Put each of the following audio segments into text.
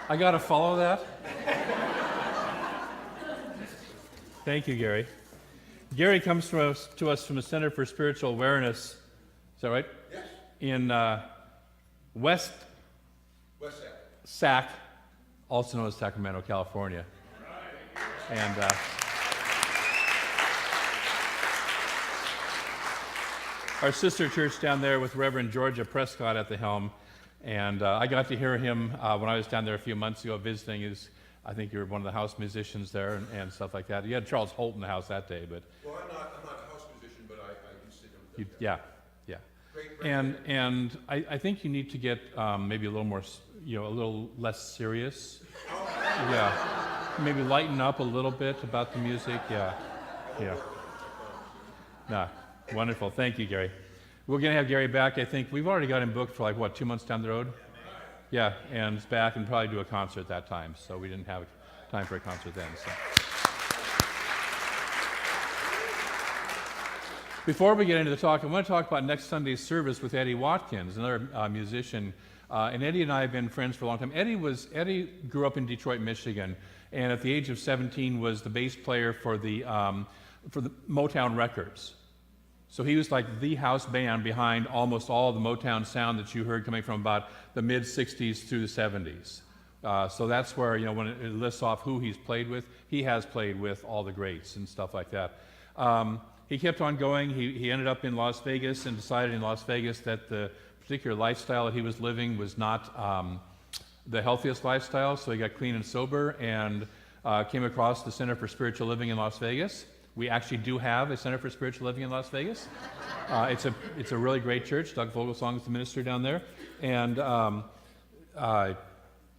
I got to follow that. Thank you, Gary. Gary comes to us from the Center for Spiritual Awareness. Is that right? Yes. In West Sac, also known as Sacramento, California. Right. And our sister church down there with Reverend Georgia Prescott at the helm. And I got to hear him when I was down there a few months ago visiting. I think you were one of the house musicians there and stuff like that. You had Charles Holt in the house that day, but... Well, I'm not a house musician, but I do sit in the... Yeah. And I think you need to get maybe a little more, a little less serious. Yeah. Maybe lighten up a little bit about the music. Yeah. Nah, wonderful. Thank you, Gary. We're going to have Gary back, I think. We've already got him booked for 2 months down the road? Yeah, and he's back and probably do a concert at that time. So we didn't have time for a concert then. So. Before we get into the talk, I want to talk about next Sunday's service with Eddie Watkins, another musician. And Eddie and I have been friends for a long time. Eddie grew up in Detroit, Michigan, and at the age of 17 was the bass player for the Motown Records. So he was like the house band behind almost all of the Motown sound that you heard coming from about the mid-'60s through the '70s. So that's where, when it lists off who he's played with, he has played with all the greats and stuff like that. He kept on going. He ended up in Las Vegas and decided in Las Vegas that the particular lifestyle that he was living was not the healthiest lifestyle, so he got clean and sober and came across the Center for Spiritual Living in Las Vegas. We actually do have a Center for Spiritual Living in Las Vegas. It's a really great church. Doug Vogelsong is the minister down there. And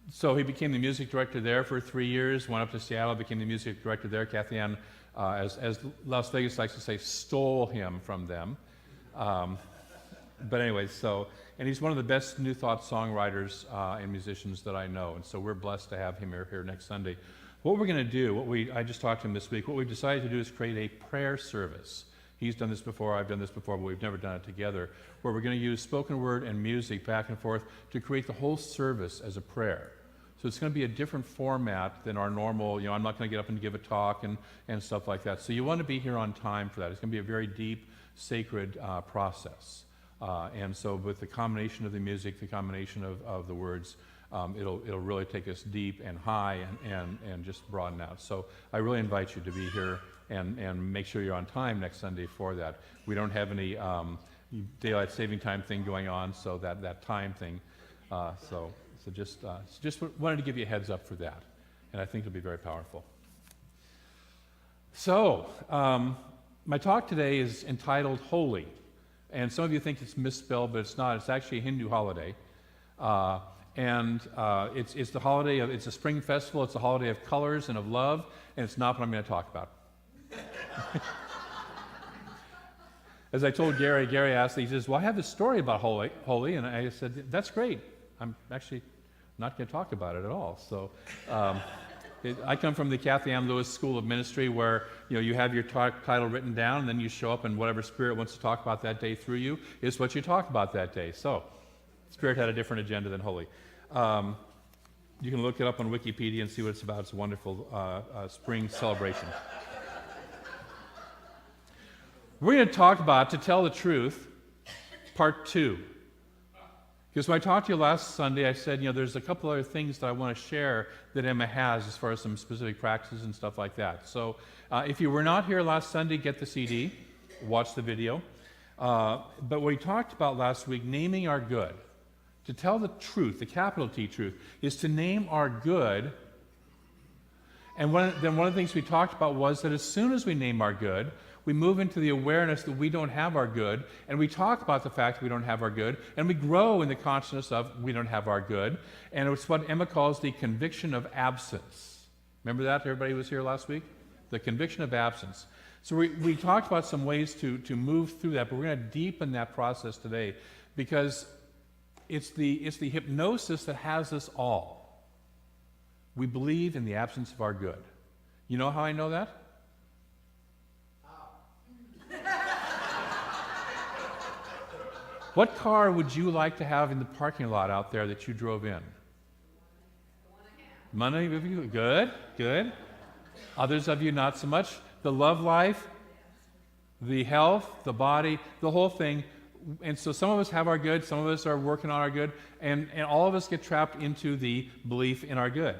so he became the music director there for 3 years, went up to Seattle, became the music director there. Kathy Ann, as Las Vegas likes to say, stole him from them. But anyway, and he's one of the best New Thought songwriters and musicians that I know. And so we're blessed to have him here next Sunday. What we're going to do, I just talked to him this week, what we've decided to do is create a prayer service. He's done this before, I've done this before, but we've never done it together, where we're going to use spoken word and music back and forth to create the whole service as a prayer. So it's going to be a different format than our normal, I'm not going to get up and give a talk and stuff like that. So you want to be here on time for that. It's going to be a very deep, sacred process. And so with the combination of the music, the combination of the words, it'll really take us deep and high and just broaden out. So I really invite you to be here and make sure you're on time next Sunday for that. We don't have any daylight saving time thing going on, so that time thing. So just wanted to give you a heads up for that, and I think it'll be very powerful. So my talk today is entitled Holi, and some of you think it's misspelled, but it's not. It's actually a Hindu holiday. And it's the holiday it's a spring festival, it's a holiday of colors and of love, and it's not what I'm going to talk about. As I told Gary asked, he says, well, I have this story about Holi, and I said, that's great. I'm actually not going to talk about it at all. So I come from the Kathy Ann Lewis School of Ministry where you have your title written down, and then you show up, and whatever Spirit wants to talk about that day through you is what you talk about that day. So Spirit had a different agenda than Holi. You can look it up on Wikipedia and see what it's about. It's a wonderful spring celebration. We're going to talk about, to tell the truth, part 2. Because when I talked to you last Sunday, I said, there's a couple other things that I want to share that Emma has as far as some specific practices and stuff like that. So if you were not here last Sunday, get the CD, watch the video. But we talked about last week, naming our good. To tell the truth, the capital T truth, is to name our good. And one of the things we talked about was that as soon as we name our good, we move into the awareness that we don't have our good, and we talk about the fact that we don't have our good, and we grow in the consciousness of we don't have our good. And it's what Emma calls the conviction of absence. Remember that, everybody who was here last week? The conviction of absence. So we talked about some ways to move through that, but we're going to deepen that process today because it's the hypnosis that has us all. We believe in the absence of our good. You know how I know that? What car would you like to have in the parking lot out there that you drove in? Many of you, good, good. Others of you, not so much. The love life, the health, the body, the whole thing. And so some of us have our good, some of us are working on our good, and all of us get trapped into the belief in our good.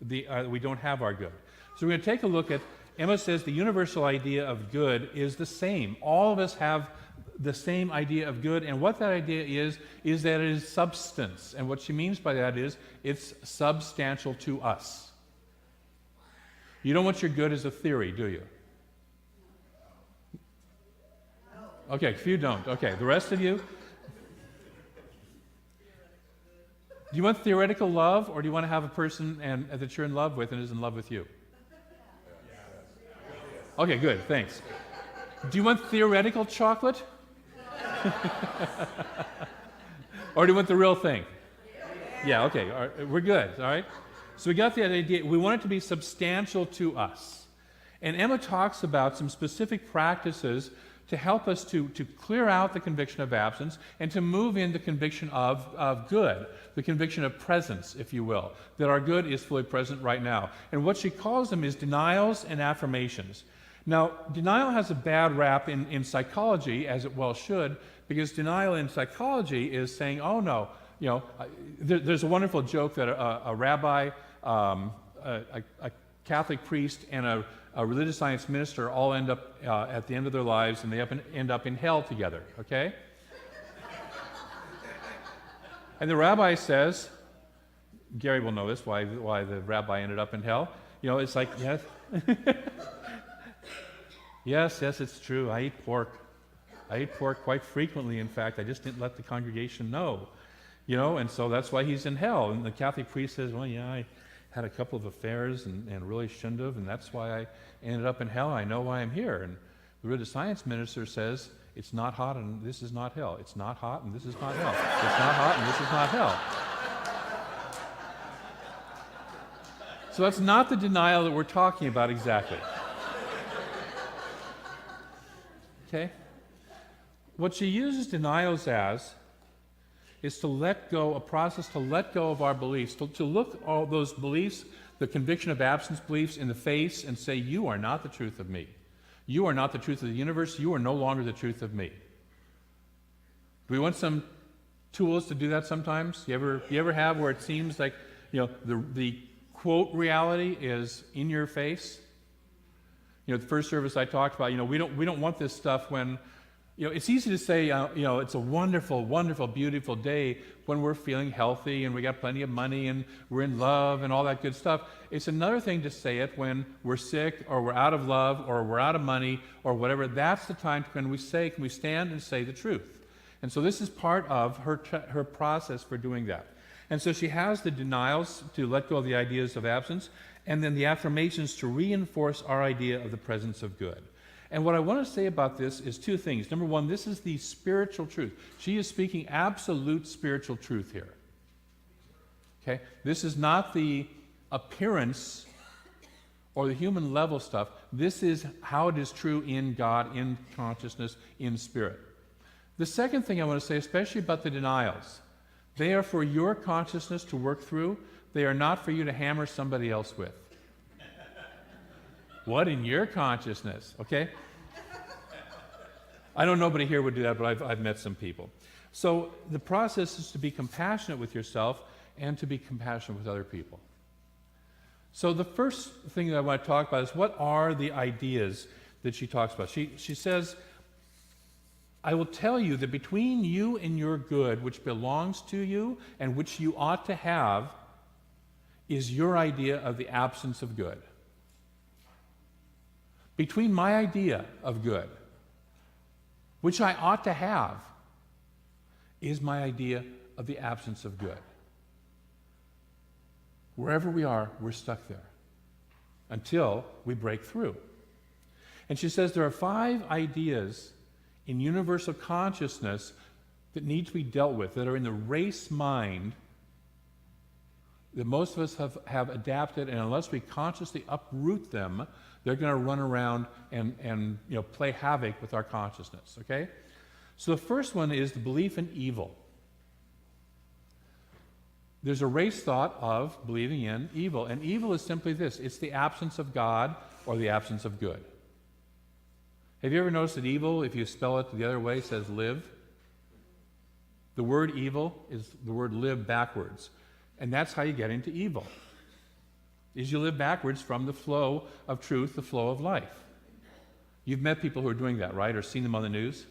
We don't have our good. So we're going to take a look at, Emma says the universal idea of good is the same. All of us have the same idea of good, and what that idea is that it is substance. And what she means by that is it's substantial to us. You don't want your good as a theory, do you? Okay, a few don't. Okay, the rest of you? Do you want theoretical love, or do you want to have a person that you're in love with and is in love with you? Okay, good, thanks. Do you want theoretical chocolate? Or do you want the real thing? Yeah, okay, all right, we're good, all right? So we got the idea. We want it to be substantial to us. And Emma talks about some specific practices to help us to clear out the conviction of absence and to move in the conviction of good, the conviction of presence, if you will, that our good is fully present right now. And what she calls them is denials and affirmations. Now, denial has a bad rap in psychology, as it well should, because denial in psychology is saying, oh no, there's a wonderful joke that a rabbi, a Catholic priest, and a religious science minister all end up at the end of their lives, and they end up in hell together, okay? And the rabbi says, Gary will know this, why the rabbi ended up in hell. It's like, yes, yes, it's true. I eat pork. I eat pork quite frequently, in fact. I just didn't let the congregation know. And so that's why he's in hell. And the Catholic priest says, well, yeah, I had a couple of affairs and really shouldn't have, and that's why I ended up in hell. I know why I'm here. And the religious science minister says, it's not hot and this is not hell. It's not hot and this is not hell. It's not hot and this is not hell. So that's not the denial that we're talking about exactly. Okay? What she uses denials as is to let go, a process to let go of our beliefs, to look all those beliefs, the conviction of absence beliefs, in the face and say, you are not the truth of me. You are not the truth of the universe. You are no longer the truth of me. Do we want some tools to do that sometimes? You ever have where it seems like, the quote reality is in your face? The first service I talked about, we don't want this stuff when, it's easy to say, it's a wonderful, wonderful, beautiful day when we're feeling healthy and we got plenty of money and we're in love and all that good stuff. It's another thing to say it when we're sick or we're out of love or we're out of money or whatever. That's the time when we stand and say the truth. And so this is part of her process for doing that. And so she has the denials to let go of the ideas of absence, and then the affirmations to reinforce our idea of the presence of good. And what I want to say about this is two things. Number one, this is the spiritual truth. She is speaking absolute spiritual truth here. Okay? This is not the appearance or the human level stuff. This is how it is true in God, in consciousness, in spirit. The second thing I want to say, especially about the denials, they are for your consciousness to work through. They are not for you to hammer somebody else with. What in your consciousness? Okay? I know nobody here would do that, but I've met some people. So the process is to be compassionate with yourself and to be compassionate with other people. So the first thing that I want to talk about is what are the ideas that she talks about. She says, I will tell you that between you and your good, which belongs to you and which you ought to have, is your idea of the absence of good. Between my idea of good, which I ought to have, is my idea of the absence of good. Wherever we are, we're stuck there until we break through. And she says there are 5 ideas in universal consciousness that need to be dealt with, that are in the race mind that most of us have adapted, and unless we consciously uproot them, they're going to run around and play havoc with our consciousness, okay? So the first one is the belief in evil. there's a race thought of believing in evil. And evil is simply this: it's the absence of God or the absence of good. Have you ever noticed that evil, if you spell it the other way, says live? The word evil is the word live backwards. And that's how you get into evil, is you live backwards from the flow of truth, the flow of life. You've met people who are doing that, right? Or seen them on the news?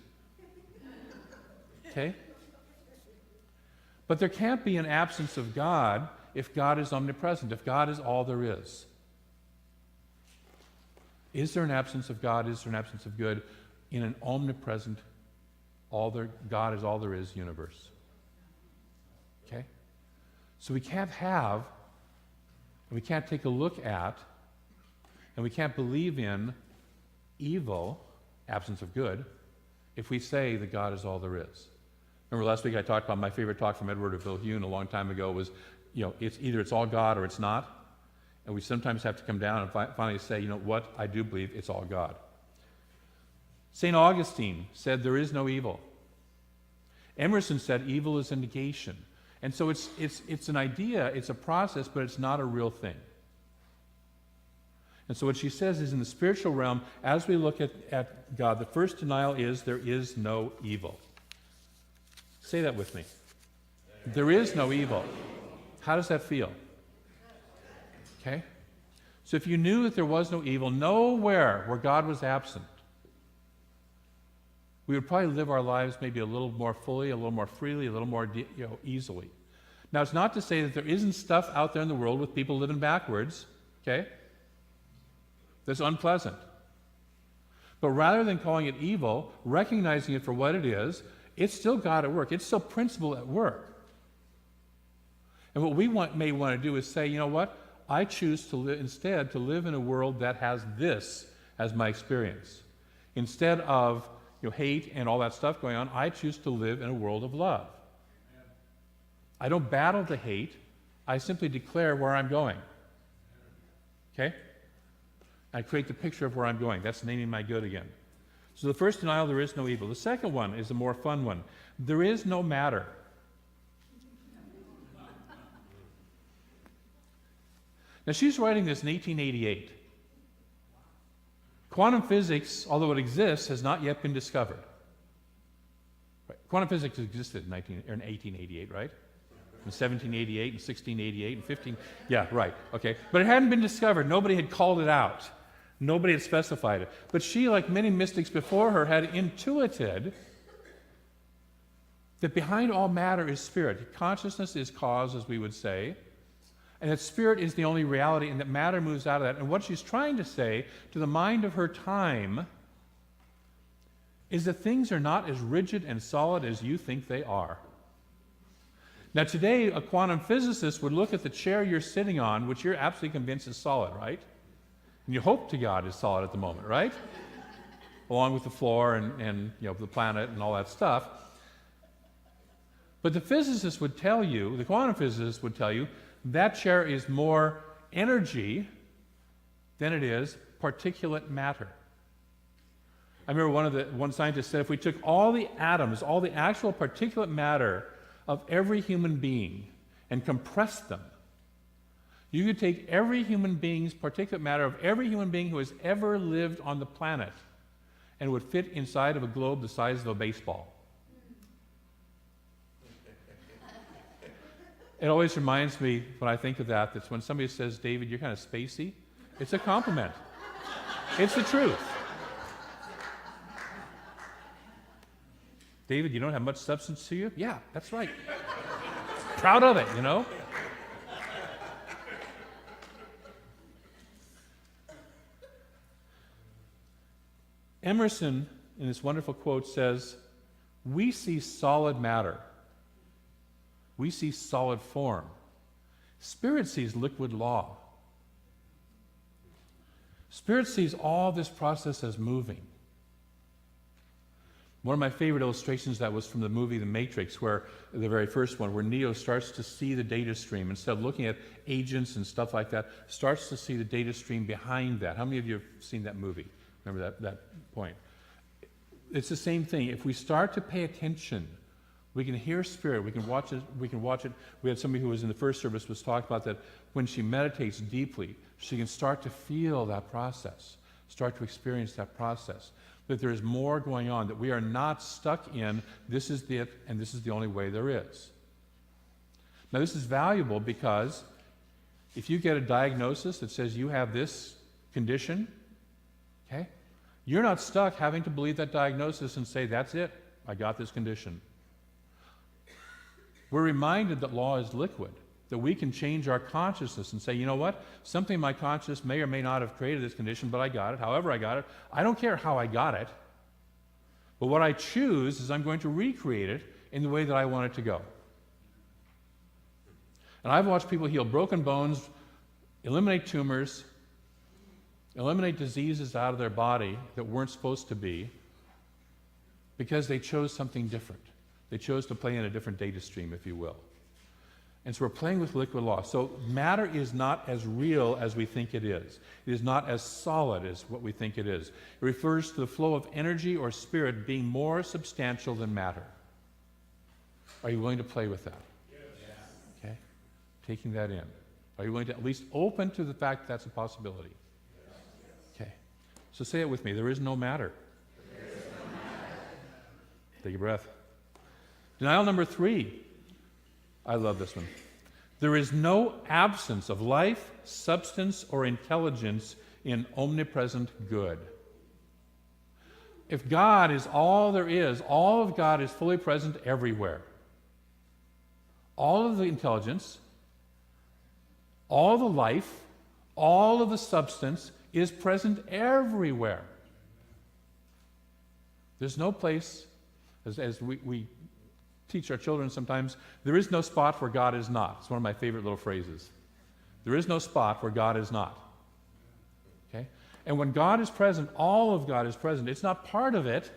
Okay? But there can't be an absence of God if God is omnipresent, if God is all there is. Is there an absence of God? Is there an absence of good in an omnipresent, God is all there is universe? Okay? So we can't have, and we can't take a look at, and we can't believe in evil, absence of good, if we say that God is all there is. Remember last week I talked about my favorite talk from Edward Vilhune a long time ago was, it's all God or it's not. And we sometimes have to come down and finally say, what, I do believe it's all God. St. Augustine said there is no evil. Emerson said evil is a negation. And so it's an idea, it's a process, but it's not a real thing. And so what she says is in the spiritual realm, as we look at God, the first denial is there is no evil. Say that with me. There is no evil. How does that feel? Okay? So if you knew that there was no evil, nowhere where God was absent, we would probably live our lives maybe a little more fully, a little more freely, a little more easily. Now, it's not to say that there isn't stuff out there in the world with people living backwards, okay? That's unpleasant. But rather than calling it evil, recognizing it for what it is, it's still God at work. It's still principle at work. And what we may want to do is say, you know what? I choose to live in a world that has this as my experience. Instead of hate and all that stuff going on, I choose to live in a world of love. Amen. I don't battle the hate. I simply declare where I'm going. Okay? I create the picture of where I'm going. That's naming my good again. So the first denial, there is no evil. The second one is a more fun one. There is no matter. Now, she's writing this in 1888. Quantum physics, although it exists, has not yet been discovered. Right. Quantum physics existed in 1888, right? In 1788 and 1688 and 15... Yeah, right, okay. But it hadn't been discovered. Nobody had called it out. Nobody had specified it. But she, like many mystics before her, had intuited that behind all matter is spirit. Consciousness is cause, as we would say, and that spirit is the only reality, and that matter moves out of that. And what she's trying to say to the mind of her time is that things are not as rigid and solid as you think they are. Now today, a quantum physicist would look at the chair you're sitting on, which you're absolutely convinced is solid, right? And you hope to God is solid at the moment, right? Along with the floor and the planet and all that stuff. But the physicist would tell you, the quantum physicist would tell you, that chair is more energy than it is particulate matter. I remember one scientist said if we took all the atoms, all the actual particulate matter of every human being and compressed them, you could take every human being's particulate matter of every human being who has ever lived on the planet and it would fit inside of a globe the size of a baseball. It always reminds me, when I think of that when somebody says, David, you're kind of spacey, it's a compliment. It's the truth. David, you don't have much substance to you? Yeah, that's right. Proud of it, Emerson, in this wonderful quote, says, we see solid matter. We see solid form. Spirit sees liquid law. Spirit sees all this process as moving. One of my favorite illustrations of that was from the movie The Matrix, where the very first one, where Neo starts to see the data stream. Instead of looking at agents and stuff like that, starts to see the data stream behind that. How many of you have seen that movie? Remember that point? It's the same thing. If we start to pay attention, We can hear spirit. We can watch it. We can watch it. We had somebody who was in the first service was talking about that when she meditates deeply, she can start to feel that process, start to experience that process. That there is more going on, that we are not stuck in this is it and this is the only way there is. Now this is valuable because if you get a diagnosis that says you have this condition, okay, you're not stuck having to believe that diagnosis and say, that's it, I got this condition. We're reminded that law is liquid, that we can change our consciousness and say, you know what, something in my consciousness may or may not have created this condition, but I got it, however I got it. I don't care how I got it, but what I choose is I'm going to recreate it in the way that I want it to go. And I've watched people heal broken bones, eliminate tumors, eliminate diseases out of their body that weren't supposed to be because they chose something different. They chose to play in a different data stream, if you will. And so we're playing with liquid law. So matter is not as real as we think it is. It is not as solid as what we think it is. It refers to the flow of energy or spirit being more substantial than matter. Are you willing to play with that? Yes. Okay? Taking that in. Are you willing to at least open to the fact that that's a possibility? Yes. Okay. So say it with me. There is no matter. There is no matter. Take a breath. Denial number 3. I love this one. There is no absence of life, substance, or intelligence in omnipresent good. If God is all there is, all of God is fully present everywhere. All of the intelligence, all the life, all of the substance is present everywhere. There's no place, as we teach our children sometimes, there is no spot where God is not. It's one of my favorite little phrases. There is no spot where God is not. Okay? And when God is present, all of God is present. It's not part of it.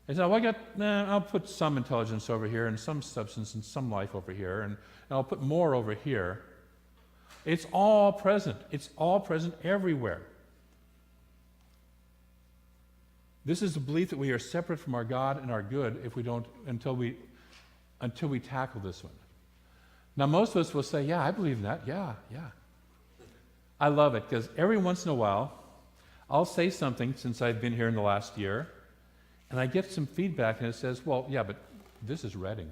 It's not, well, I'll put some intelligence over here and some substance and some life over here, and I'll put more over here. It's all present. It's all present everywhere. This is the belief that we are separate from our God and our good if we don't until we tackle this one. Now most of us will say, yeah, I believe in that. Yeah. I love it because every once in a while I'll say something since I've been here in the last year and I get some feedback and it says, well, yeah, but this is Reading.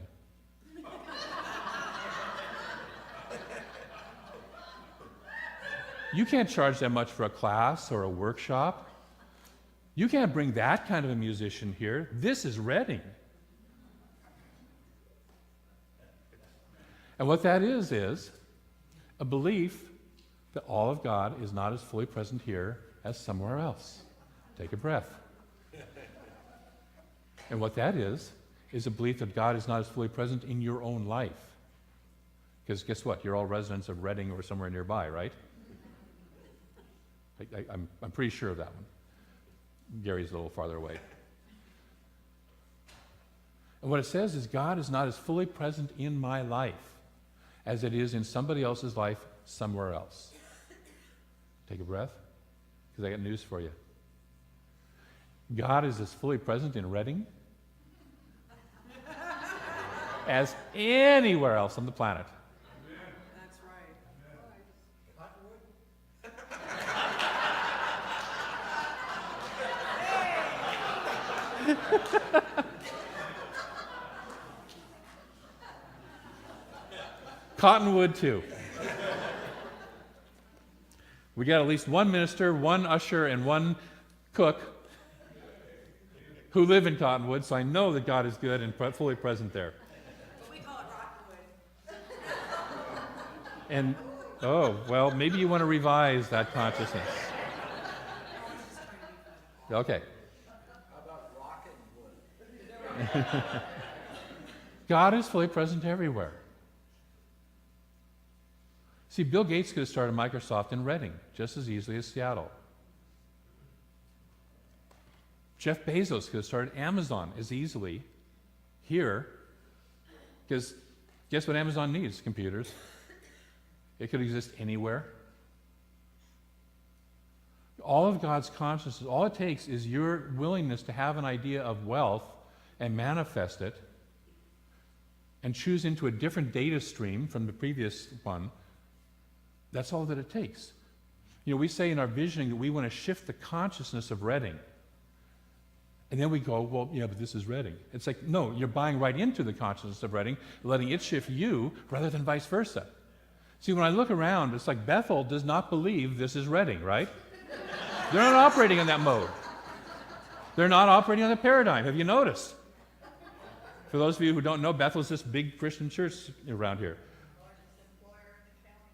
You can't charge that much for a class or a workshop. You can't bring that kind of a musician here. This is Reading. And what that is a belief that all of God is not as fully present here as somewhere else. Take a breath. And what that is a belief that God is not as fully present in your own life. Because guess what? You're all residents of Reading or somewhere nearby, right? I'm pretty sure of that one. Gary's a little farther away. And what it says is God is not as fully present in my life as it is in somebody else's life somewhere else. Take a breath, because I got news for you. God is as fully present in Reading as anywhere else on the planet. That's right. Cottonwood too. We got at least one minister, one usher, and one cook who live in Cottonwood, so I know that God is good and fully present there. We call it Rockwood. And, oh, well, maybe you want to revise that consciousness. Okay. How about rock and wood? God is fully present everywhere. See, Bill Gates could have started Microsoft in Reading just as easily as Seattle. Jeff Bezos could have started Amazon as easily here, because guess what Amazon needs? Computers. It could exist anywhere. All of God's consciousness, all it takes is your willingness to have an idea of wealth and manifest it and choose into a different data stream from the previous one, that's all that it takes. We say in our visioning that we want to shift the consciousness of Reading. And then we go, well, yeah, but this is Reading. It's like, no, you're buying right into the consciousness of Reading, letting it shift you rather than vice versa. See, when I look around, it's like Bethel does not believe this is Reading, right? They're not operating in that mode. They're not operating on the paradigm. Have you noticed? For those of you who don't know, Bethel's this big Christian church around here.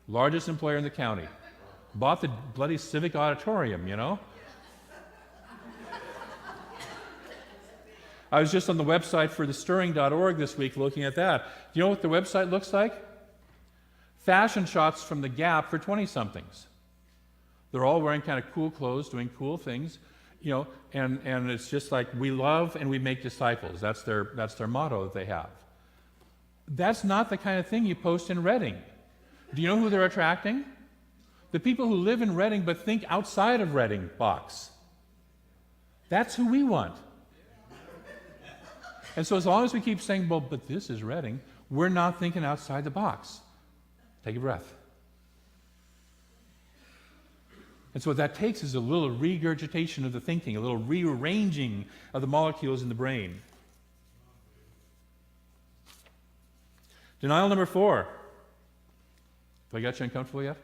Largest employer in the county. Bought the bloody civic auditorium, I was just on the website for thestirring.org this week looking at that. Do you know what the website looks like? Fashion shots from the Gap for 20-somethings. They're all wearing kind of cool clothes, doing cool things, and it's just like, we love and we make disciples. That's their motto that they have. That's not the kind of thing you post in Reading. Do you know who they're attracting? The people who live in Reading but think outside of Reading box. That's who we want. And so as long as we keep saying, well, but this is Reading, we're not thinking outside the box. Take a breath. And so what that takes is a little regurgitation of the thinking, a little rearranging of the molecules in the brain. Denial number 4. Have I got you uncomfortable yet?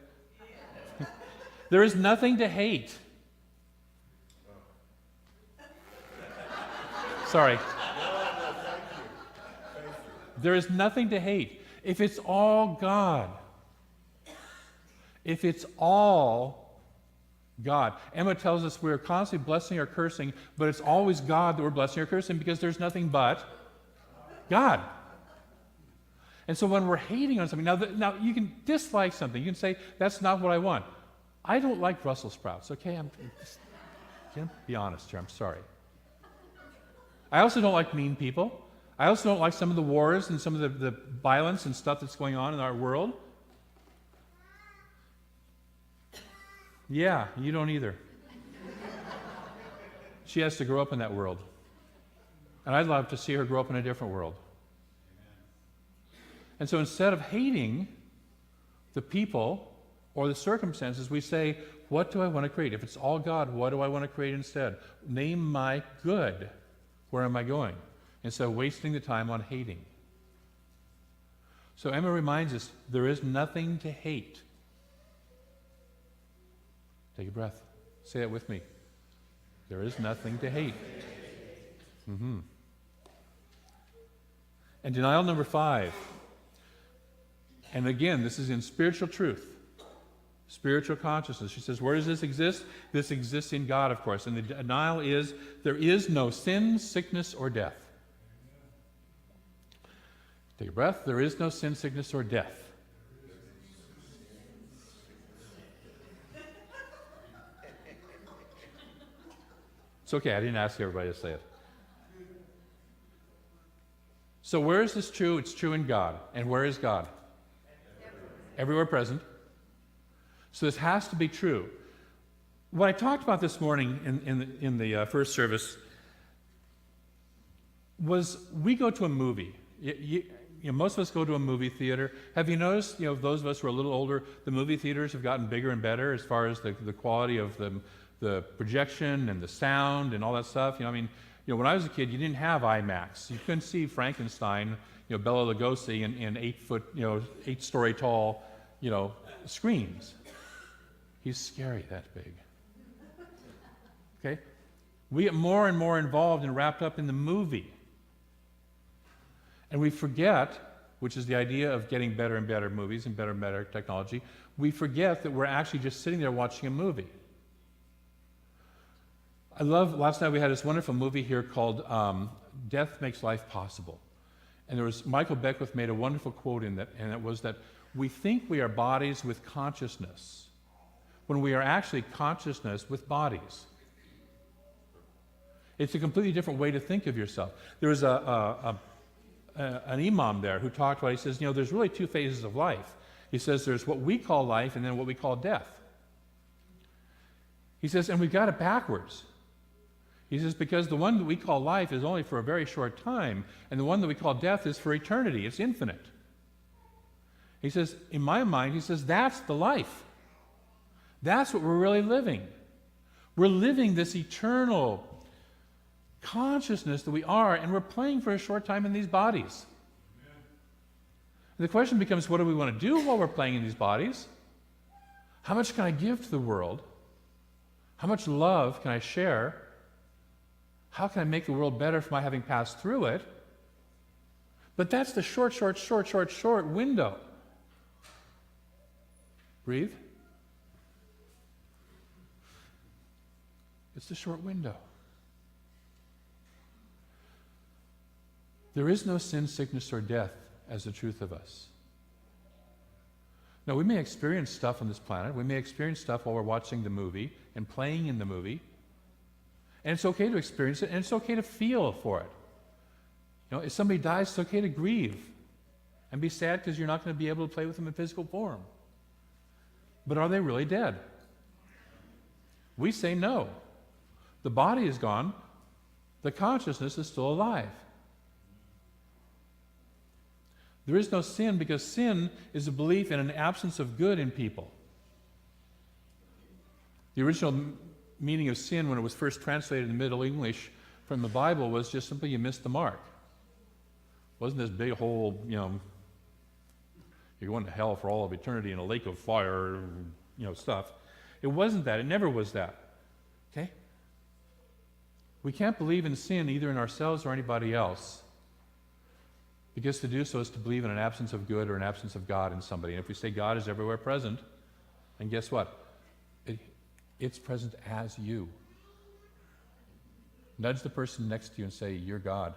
There is nothing to hate. Sorry. There is nothing to hate. If it's all God. If it's all God. Emma tells us we're constantly blessing or cursing, but it's always God that we're blessing or cursing because there's nothing but God. And so when we're hating on something, now you can dislike something. You can say, that's not what I want. I don't like Brussels sprouts, okay? I'm just be honest here, I'm sorry. I also don't like mean people. I also don't like some of the wars and some of the violence and stuff that's going on in our world. Yeah, you don't either. She has to grow up in that world. And I'd love to see her grow up in a different world. And so instead of hating the people or the circumstances, we say, what do I want to create? If it's all God, what do I want to create instead? Name my good. Where am I going? Instead of wasting the time on hating. So Emma reminds us, there is nothing to hate. Take a breath. Say it with me. There is nothing to hate. Mm-hmm. And denial number 5. And again, this is in spiritual truth. Spiritual consciousness. She says, where does this exist? This exists in God, of course. And the denial is, there is no sin, sickness, or death. Take a breath. There is no sin, sickness, or death. It's okay, I didn't ask everybody to say it. So where is this true? It's true in God. And where is God? Everywhere present. So this has to be true. What I talked about this morning in the first service was we go to a movie. Most of us go to a movie theater. Have you noticed, those of us who are a little older, the movie theaters have gotten bigger and better as far as the quality of the projection and the sound and all that stuff. When I was a kid, you didn't have IMAX. You couldn't see Frankenstein, Bela Lugosi in 8-story tall, screens. He's scary that big. Okay? We get more and more involved and wrapped up in the movie. And we forget, which is the idea of getting better and better movies and better technology, we forget that we're actually just sitting there watching a movie. Last night we had this wonderful movie here called Death Makes Life Possible. And Michael Beckwith made a wonderful quote in that, and it was that we think we are bodies with consciousness, when we are actually consciousness with bodies. It's a completely different way to think of yourself. There was an imam there who talked about, he says, there's really 2 phases of life. He says there's what we call life and then what we call death. He says, and we've got it backwards. He says, because the one that we call life is only for a very short time, and the one that we call death is for eternity. It's infinite. He says, in my mind, he says, that's the life. That's what we're really living. We're living this eternal consciousness that we are, and we're playing for a short time in these bodies. And the question becomes, what do we want to do while we're playing in these bodies? How much can I give to the world? How much love can I share? How can I make the world better for my having passed through it? But that's the short window. Breathe. It's the short window. There is no sin, sickness, or death as the truth of us. Now, we may experience stuff on this planet. We may experience stuff while we're watching the movie and playing in the movie. And it's okay to experience it, and it's okay to feel for it. You know, if somebody dies, it's okay to grieve and be sad because you're not going to be able to play with them in physical form. But are they really dead? We say no. The body is gone. The consciousness is still alive. There is no sin because sin is a belief in an absence of good in people. The original meaning of sin when it was first translated in Middle English from the Bible was just simply you missed the mark. It wasn't this big whole, you're going to hell for all of eternity in a lake of fire, stuff. It wasn't that. It never was that. Okay? We can't believe in sin either in ourselves or anybody else. Because to do so is to believe in an absence of good or an absence of God in somebody. And if we say God is everywhere present, then guess what? It's present as you. Nudge the person next to you and say, you're God.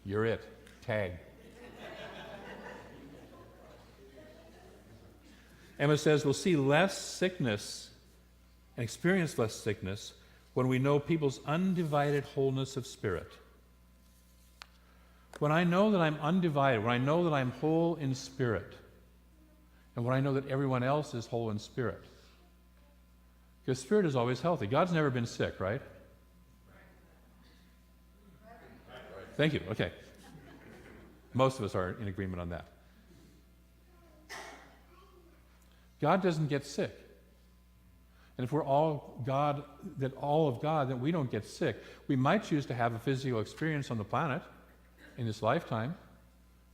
You're it. Tag. Emma says, we'll see less sickness and experience less sickness when we know people's undivided wholeness of spirit. When I know that I'm undivided, when I know that I'm whole in spirit, and when I know that everyone else is whole in spirit. Because spirit is always healthy. God's never been sick, right? Thank you. Okay. Most of us are in agreement on that. God doesn't get sick. And if we're all God, then we don't get sick. We might choose to have a physical experience on the planet in this lifetime,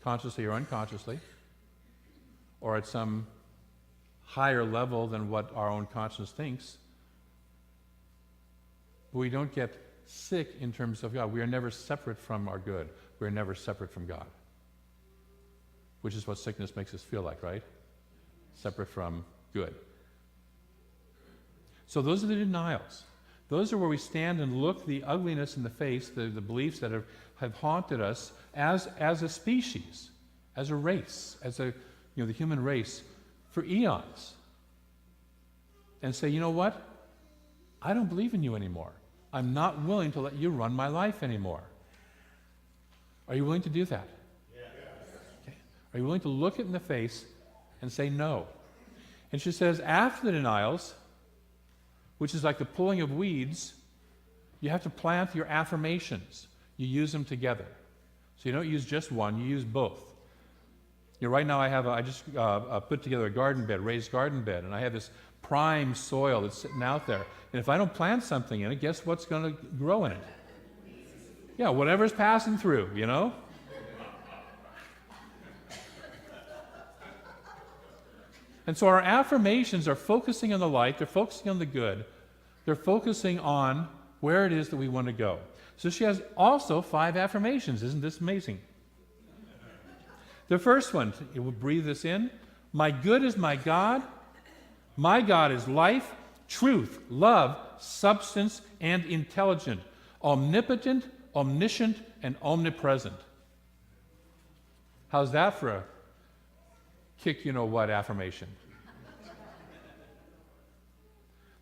consciously or unconsciously, or at some higher level than what our own conscience thinks. But we don't get sick in terms of God. We are never separate from our good. We are never separate from God. Which is what sickness makes us feel like, right? Separate from good. So those are the denials. Those are where we stand and look the ugliness in the face, the beliefs that have haunted us as a species, as a race, as the human race for eons. And say, you know what? I don't believe in you anymore. I'm not willing to let you run my life anymore. Are you willing to do that? Yes. Okay. Are you willing to look it in the face and say no? And she says, after the denials, which is like the pulling of weeds, you have to plant your affirmations. You use them together. So you don't use just one, you use both. Right now I just put together a garden bed, raised garden bed, and I have this prime soil that's sitting out there. And if I don't plant something in it, guess what's going to grow in it? Yeah, whatever's passing through, And so our affirmations are focusing on the light, they're focusing on the good, they're focusing on where it is that we want to go. So she has also 5 affirmations. Isn't this amazing? The first one, you will breathe this in. My good is my God. My God is life, truth, love, substance, and intelligent, omnipotent, omniscient, and omnipresent. How's that for a kick-you-know-what affirmation?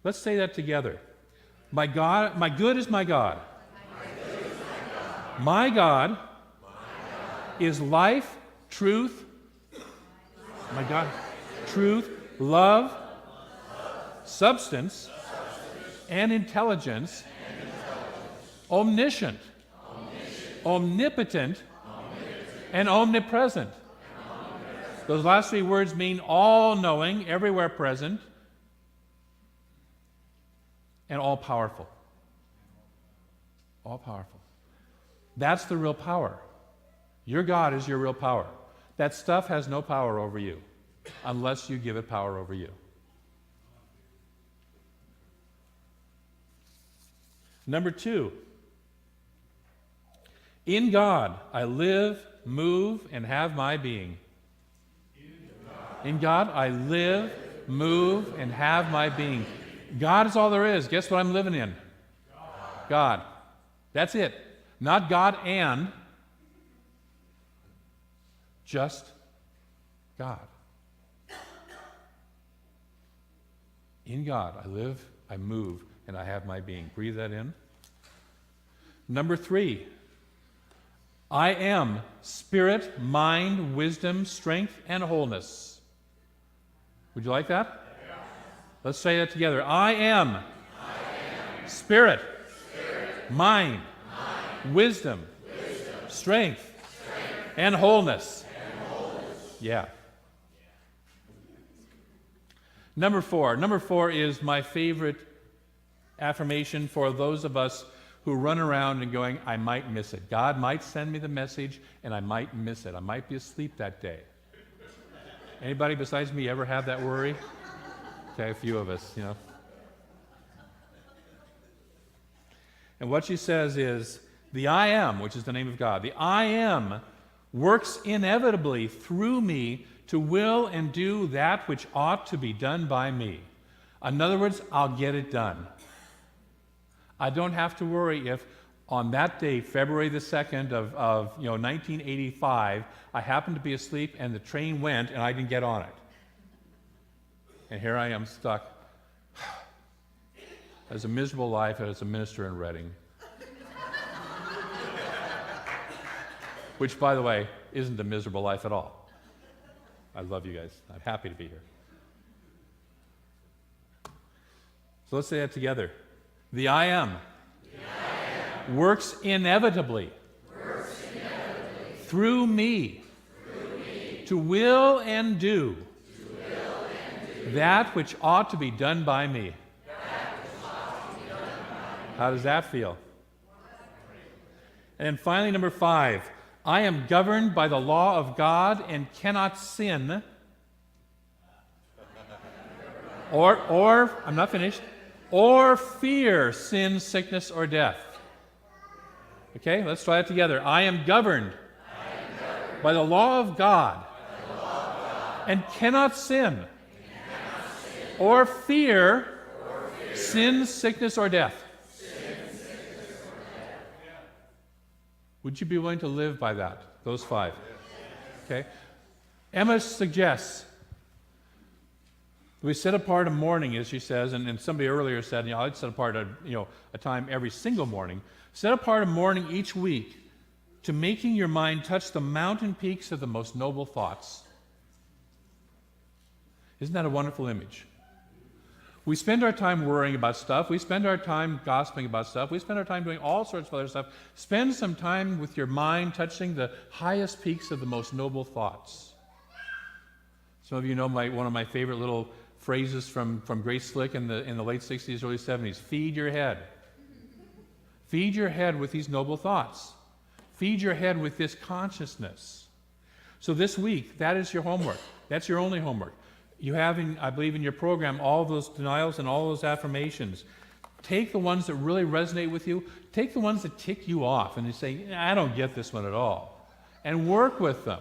Let's say that together. My good is my God. My God is life, truth, my God, truth, love, substance, and intelligence, omniscient, omnipotent, and omnipresent. Those last three words mean all-knowing, everywhere present, and all-powerful. All-powerful. That's the real power. Your God is your real power. That stuff has no power over you unless you give it power over you. Number 2, in God I live, move, and have my being. In God I live, move, and have my being. God is all there is. Guess what I'm living in? God. That's it. Not God and, just God. In God I live, I move, and I have my being. Breathe that in. Number 3, I am spirit, mind, wisdom, strength, and wholeness. Would you like that? Yes. Let's say that together. I am spirit, mind, wisdom, strength, and wholeness. Yeah. Number 4. Number 4 is my favorite affirmation for those of us who run around and going, I might miss it. God might send me the message and I might miss it. I might be asleep that day. Anybody besides me ever have that worry? Okay, a few of us, you know. And what she says is, the I am, which is the name of God, the I am works inevitably through me to will and do that which ought to be done by me. In other words, I'll get it done. I don't have to worry if on that day, February the 2nd of 1985, I happened to be asleep and the train went and I didn't get on it. And here I am stuck as a miserable life as a minister in Reading. Which, by the way, isn't a miserable life at all. I love you guys. I'm happy to be here. So let's say that together. The I am, works inevitably, through me, to will and do, that which ought to be done by me. How does that feel? And then finally, number 5, I am governed by the law of God and cannot sin, or I'm not finished, or fear sin, sickness, or death. Okay, let's try it together. I am governed by the law of God and cannot sin, or fear sin, sickness, or death. Would you be willing to live by that, those 5? Okay. Emma suggests we set apart a morning, as she says, and somebody earlier said, I'd set apart a time every single morning. Set apart a morning each week to making your mind touch the mountain peaks of the most noble thoughts. Isn't that a wonderful image? We spend our time worrying about stuff. We spend our time gossiping about stuff. We spend our time doing all sorts of other stuff. Spend some time with your mind touching the highest peaks of the most noble thoughts. Some of you know one of my favorite little phrases from Grace Slick in the late 60s, early 70s. Feed your head. Feed your head with these noble thoughts. Feed your head with this consciousness. So this week, that is your homework. That's your only homework. You have, I believe, in your program all those denials and all those affirmations. Take the ones that really resonate with you. Take the ones that tick you off and you say, I don't get this one at all. And work with them.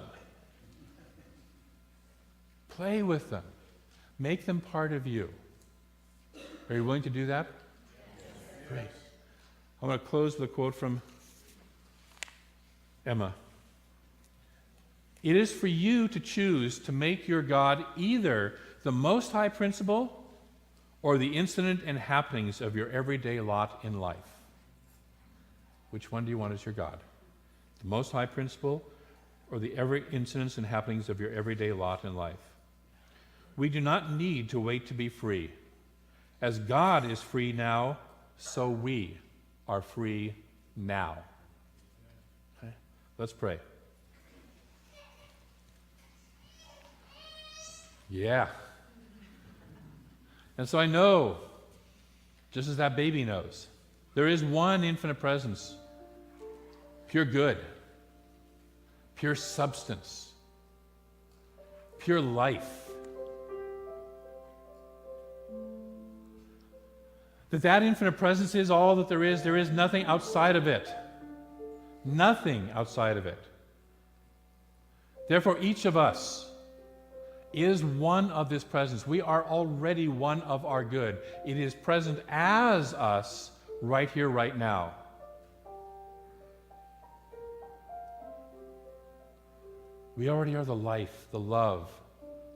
Play with them. Make them part of you. Are you willing to do that? Great. I'm going to close with a quote from Emma. It is for you to choose to make your God either the most high principle or the incident and happenings of your everyday lot in life. Which one do you want as your God? The most high principle or the every incidents and happenings of your everyday lot in life? We do not need to wait to be free. As God is free now, so we are free now. Okay? Let's pray. Yeah. And so I know, just as that baby knows, there is one infinite presence, pure good, pure substance, pure life. That infinite presence is all that there is. There is nothing outside of it. Nothing outside of it. Therefore, each of us is one of this presence. We are already one of our good. It is present as us right here, right now. We already are the life, the love,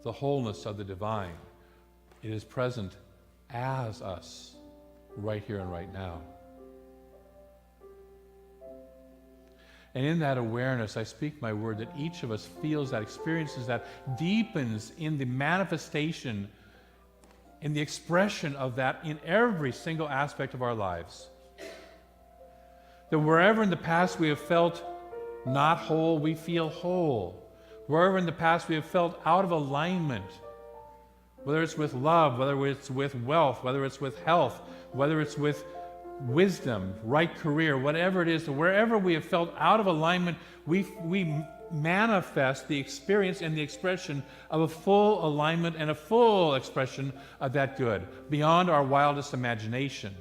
the wholeness of the divine. It is present as us right here and right now. And in that awareness, I speak my word that each of us feels that, experiences that, deepens in the manifestation, in the expression of that in every single aspect of our lives. That wherever in the past we have felt not whole, we feel whole. Wherever in the past we have felt out of alignment, whether it's with love, whether it's with wealth, whether it's with health, whether it's with wisdom, right career, whatever it is, wherever we have felt out of alignment, we manifest the experience and the expression of a full alignment and a full expression of that good, beyond our wildest imagination.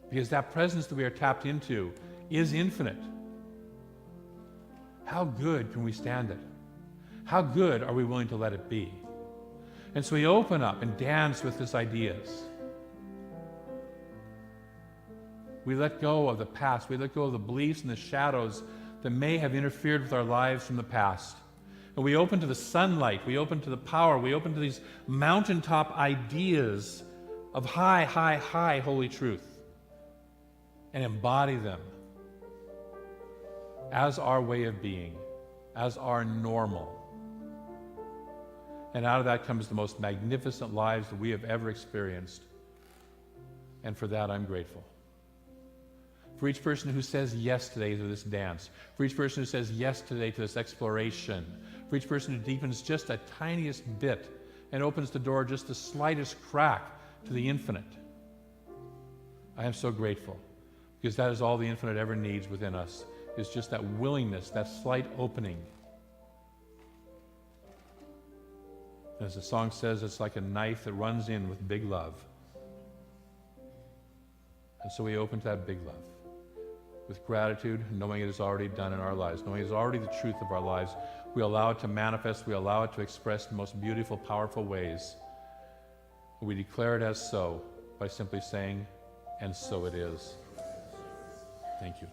Because that presence that we are tapped into is infinite. How good can we stand it? How good are we willing to let it be? And so we open up and dance with these ideas. We let go of the past. We let go of the beliefs and the shadows that may have interfered with our lives from the past. And we open to the sunlight. We open to the power. We open to these mountaintop ideas of high, high, high holy truth and embody them as our way of being, as our normal. And out of that comes the most magnificent lives that we have ever experienced. And for that, I'm grateful. For each person who says yes today to this dance, for each person who says yes today to this exploration, for each person who deepens just the tiniest bit and opens the door just the slightest crack to the infinite, I am so grateful, because that is all the infinite ever needs within us, is just that willingness, that slight opening. As the song says, it's like a knife that runs in with big love. And so we open to that big love with gratitude, knowing it is already done in our lives, knowing it is already the truth of our lives. We allow it to manifest, we allow it to express in the most beautiful, powerful ways. We declare it as so by simply saying, and so it is. Thank you.